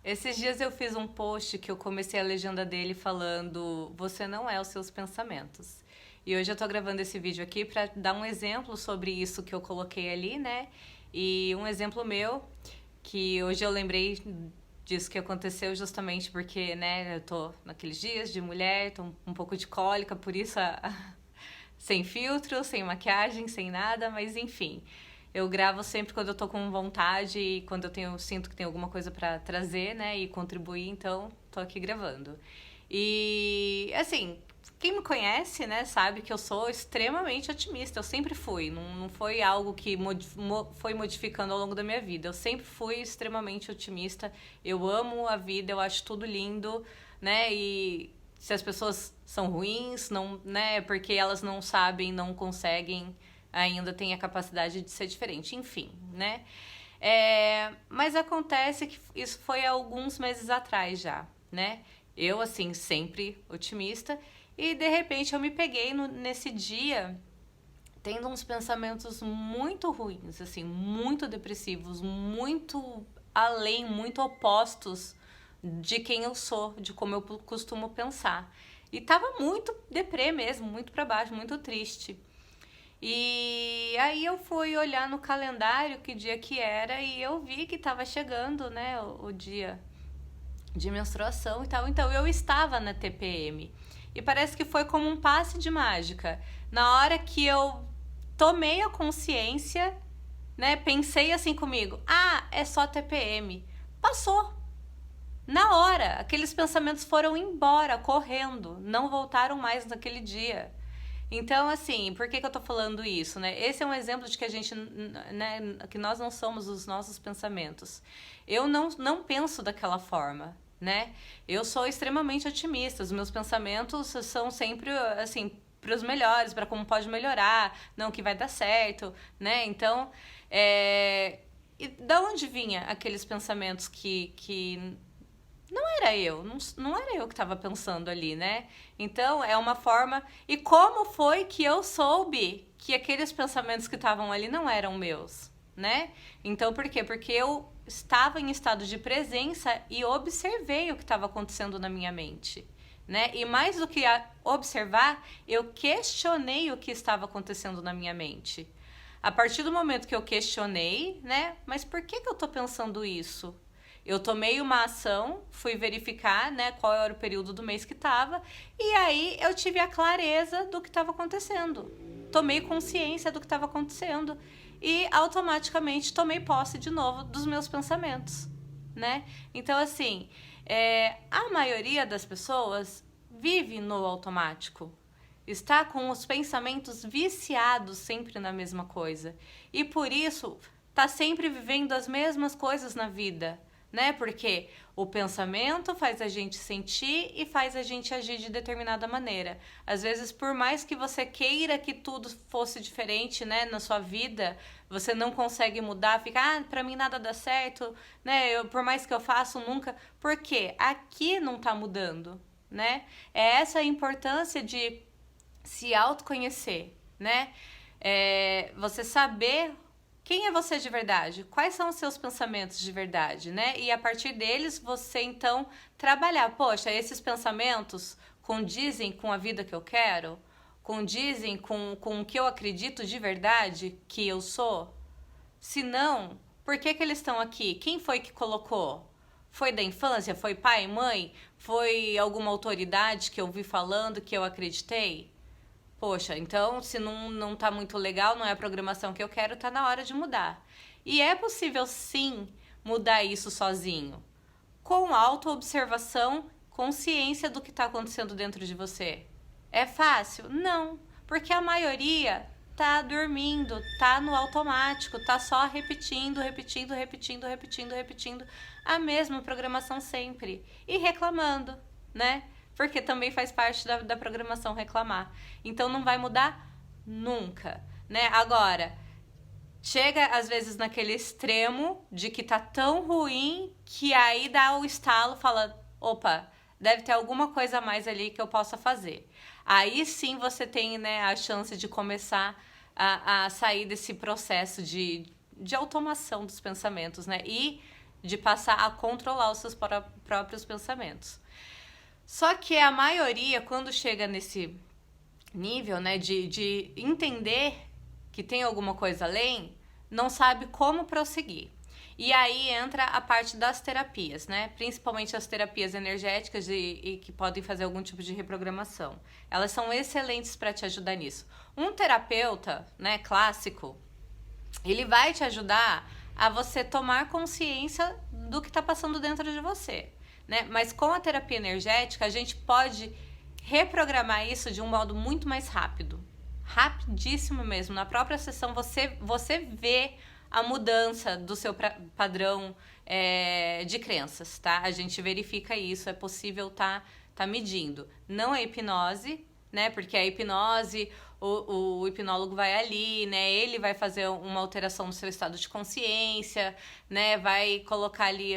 Esses dias eu fiz um post que eu comecei a legenda dele falando: Você não é os seus pensamentos. E hoje eu tô gravando esse vídeo aqui pra dar um exemplo sobre isso que eu coloquei ali, né? E um exemplo meu, que hoje eu lembrei disso que aconteceu justamente porque, né, eu tô naqueles dias de mulher, tô um pouco de cólica, por isso sem filtro, sem maquiagem, sem nada, mas enfim. Eu gravo sempre quando eu tô com vontade e quando sinto que tem alguma coisa pra trazer, né, e contribuir, então tô aqui gravando. E assim, quem me conhece, né, sabe que eu sou extremamente otimista. Eu sempre fui. Não foi algo que foi modificando ao longo da minha vida. Eu sempre fui extremamente otimista. Eu amo a vida, eu acho tudo lindo, né? E se as pessoas são ruins, não, né, porque elas não sabem, não conseguem, ainda têm a capacidade de ser diferente. Enfim, né? Mas acontece que isso foi há alguns meses atrás já, né? Eu, assim, sempre otimista. E, de repente, eu me peguei nesse dia tendo uns pensamentos muito ruins, assim, muito depressivos, muito além, muito opostos de quem eu sou, de como eu costumo pensar. E tava muito deprê mesmo, muito pra baixo, muito triste. E aí eu fui olhar no calendário que dia que era e eu vi que tava chegando, né, o dia de menstruação e tal. Então eu estava na TPM. E parece que foi como um passe de mágica. Na hora que eu tomei a consciência, né, pensei assim comigo: "Ah, é só TPM". Passou. Na hora, aqueles pensamentos foram embora, correndo, não voltaram mais naquele dia. Então, assim, por que eu tô falando isso, né? Esse é um exemplo de que a gente, né, que nós não somos os nossos pensamentos. Eu não penso daquela forma, né? Eu sou extremamente otimista, os meus pensamentos são sempre, assim, para os melhores, para como pode melhorar, não que vai dar certo, né? Então, e da onde vinha aqueles pensamentos que não era eu, não era eu que estava pensando ali, né? Então é uma forma. E como foi que eu soube que aqueles pensamentos que estavam ali não eram meus, né? Então por quê? Porque eu estava em estado de presença e observei o que estava acontecendo na minha mente. Né? E mais do que observar, eu questionei o que estava acontecendo na minha mente. A partir do momento que eu questionei, né? Mas por que eu tô pensando isso? Eu tomei uma ação, fui verificar, né, qual era o período do mês que estava, e aí eu tive a clareza do que estava acontecendo. Tomei consciência do que estava acontecendo e automaticamente tomei posse de novo dos meus pensamentos, né? Então, assim, a maioria das pessoas vive no automático. Está com os pensamentos viciados sempre na mesma coisa. E por isso está sempre vivendo as mesmas coisas na vida, né? Porque o pensamento faz a gente sentir e faz a gente agir de determinada maneira. Às vezes, por mais que você queira que tudo fosse diferente, né, na sua vida, você não consegue mudar, fica, pra mim nada dá certo, né? Por mais que eu faça, nunca. Por quê? Aqui não tá mudando, né? É essa a importância de se autoconhecer, né? Você saber quem é você de verdade, quais são os seus pensamentos de verdade, né? E a partir deles você então trabalhar, poxa, esses pensamentos condizem com a vida que eu quero? Condizem com o que eu acredito de verdade que eu sou? Se não, por que eles estão aqui? Quem foi que colocou? Foi da infância? Foi pai, mãe? Foi alguma autoridade que eu vi falando que eu acreditei? Poxa, então se não tá muito legal, não é a programação que eu quero, tá na hora de mudar. E é possível sim mudar isso sozinho. Com autoobservação, consciência do que está acontecendo dentro de você. É fácil? Não, porque a maioria tá dormindo, tá no automático, tá só repetindo, repetindo, repetindo, repetindo, repetindo a mesma programação sempre e reclamando, né? Porque também faz parte da programação reclamar. Então não vai mudar nunca, né? Agora, chega às vezes naquele extremo de que tá tão ruim que aí dá o estalo, fala, opa, deve ter alguma coisa a mais ali que eu possa fazer. Aí sim você tem, né, a chance de começar a sair desse processo de automação dos pensamentos, né? E de passar a controlar os seus próprios pensamentos. Só que a maioria, quando chega nesse nível, né, de entender que tem alguma coisa além, não sabe como prosseguir. E aí entra a parte das terapias, né? Principalmente as terapias energéticas e que podem fazer algum tipo de reprogramação. Elas são excelentes para te ajudar nisso. Um terapeuta, né, clássico, ele vai te ajudar a você tomar consciência do que está passando dentro de você, né? Mas com a terapia energética, a gente pode reprogramar isso de um modo muito mais rápido. Rapidíssimo mesmo. Na própria sessão, você vê a mudança do seu padrão de crenças, tá? A gente verifica isso, é possível tá medindo. Não é hipnose, né? Porque a hipnose, o hipnólogo vai ali, né? Ele vai fazer uma alteração no seu estado de consciência, né? Vai colocar ali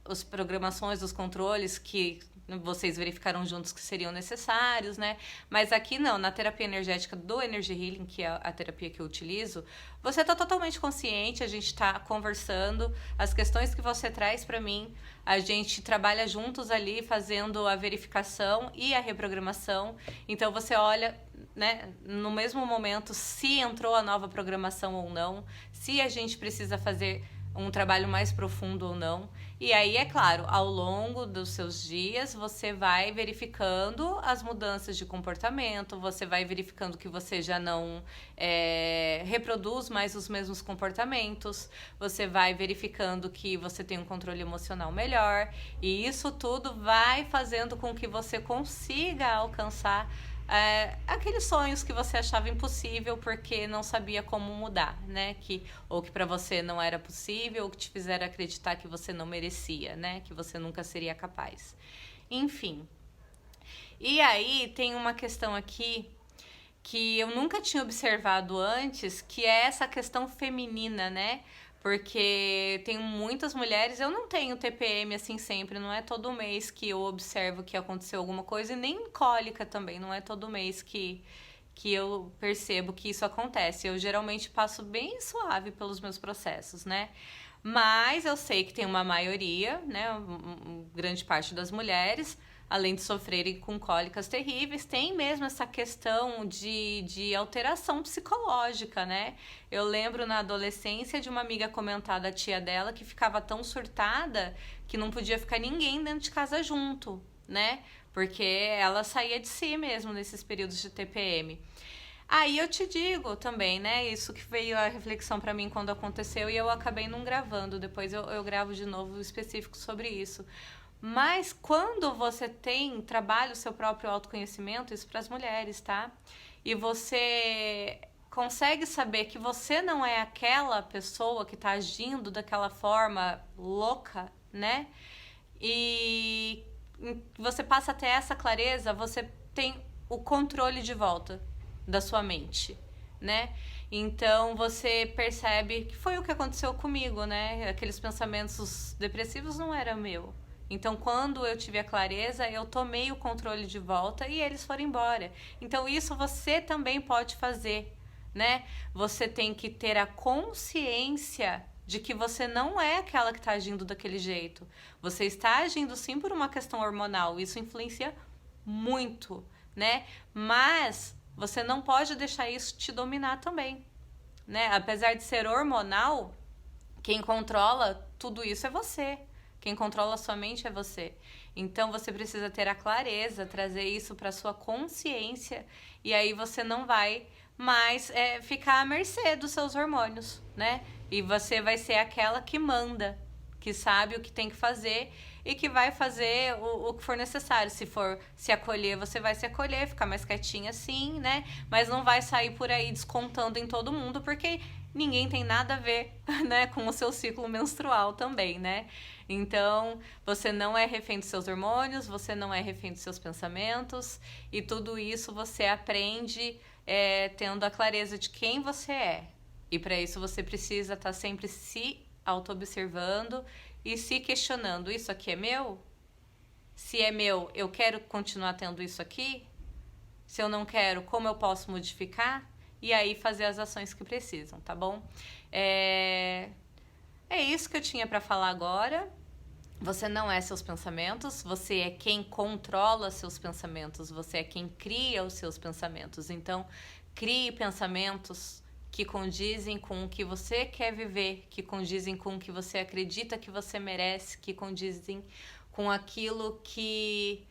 as programações, os controles que vocês verificaram juntos que seriam necessários, né? Mas aqui não, na terapia energética do Energy Healing, que é a terapia que eu utilizo, você tá totalmente consciente, a gente tá conversando, as questões que você traz para mim, a gente trabalha juntos ali fazendo a verificação e a reprogramação. Então você olha, né, no mesmo momento se entrou a nova programação ou não, se a gente precisa fazer um trabalho mais profundo ou não. E aí, é claro, ao longo dos seus dias, você vai verificando as mudanças de comportamento, você vai verificando que você já não reproduz mais os mesmos comportamentos, você vai verificando que você tem um controle emocional melhor, e isso tudo vai fazendo com que você consiga alcançar aqueles sonhos que você achava impossível porque não sabia como mudar, né? Ou que para você não era possível, ou que te fizeram acreditar que você não merecia, né? Que você nunca seria capaz. Enfim. E aí tem uma questão aqui que eu nunca tinha observado antes, que é essa questão feminina, né? Porque tem muitas mulheres, eu não tenho TPM assim sempre, não é todo mês que eu observo que aconteceu alguma coisa, e nem cólica também, não é todo mês que eu percebo que isso acontece. Eu geralmente passo bem suave pelos meus processos, né? Mas eu sei que tem uma maioria, né, grande parte das mulheres, além de sofrerem com cólicas terríveis, tem mesmo essa questão de alteração psicológica, né? Eu lembro na adolescência de uma amiga comentar da tia dela que ficava tão surtada que não podia ficar ninguém dentro de casa junto, né? Porque ela saía de si mesmo nesses períodos de TPM. Aí eu te digo também, né? Isso que veio a reflexão para mim quando aconteceu e eu acabei não gravando. Depois eu gravo de novo específico sobre isso. Mas quando você trabalha o seu próprio autoconhecimento, isso para as mulheres, tá? E você consegue saber que você não é aquela pessoa que tá agindo daquela forma louca, né? E você passa a ter essa clareza, você tem o controle de volta da sua mente, né? Então você percebe que foi o que aconteceu comigo, né? Aqueles pensamentos depressivos não eram meu. Então, quando eu tive a clareza, eu tomei o controle de volta e eles foram embora. Então, isso você também pode fazer, né? Você tem que ter a consciência de que você não é aquela que está agindo daquele jeito. Você está agindo sim por uma questão hormonal. Isso influencia muito, né? Mas você não pode deixar isso te dominar também, né? Apesar de ser hormonal, quem controla tudo isso é você. Quem controla a sua mente é você. Então você precisa ter a clareza, trazer isso para sua consciência, e aí você não vai mais ficar à mercê dos seus hormônios, né? E você vai ser aquela que manda, que sabe o que tem que fazer e que vai fazer o que for necessário. Se for se acolher, você vai se acolher, ficar mais quietinha assim, né? Mas não vai sair por aí descontando em todo mundo, porque ninguém tem nada a ver, né, com o seu ciclo menstrual também, né? Então, você não é refém dos seus hormônios, você não é refém dos seus pensamentos, e tudo isso você aprende tendo a clareza de quem você é. E para isso você precisa estar sempre se auto-observando e se questionando: isso aqui é meu? Se é meu, eu quero continuar tendo isso aqui? Se eu não quero, como eu posso modificar? E aí fazer as ações que precisam, tá bom? É isso que eu tinha para falar agora. Você não é seus pensamentos, você é quem controla seus pensamentos, você é quem cria os seus pensamentos. Então, crie pensamentos que condizem com o que você quer viver, que condizem com o que você acredita que você merece, que condizem com aquilo que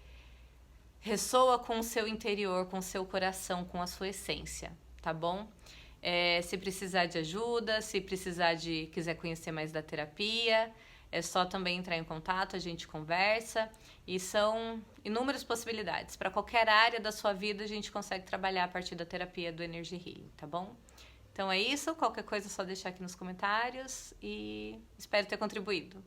ressoa com o seu interior, com o seu coração, com a sua essência, tá bom? Se precisar de ajuda, se quiser conhecer mais da terapia, é só também entrar em contato, a gente conversa. E são inúmeras possibilidades. Para qualquer área da sua vida, a gente consegue trabalhar a partir da terapia do Energy Healing, tá bom? Então é isso, qualquer coisa é só deixar aqui nos comentários e espero ter contribuído.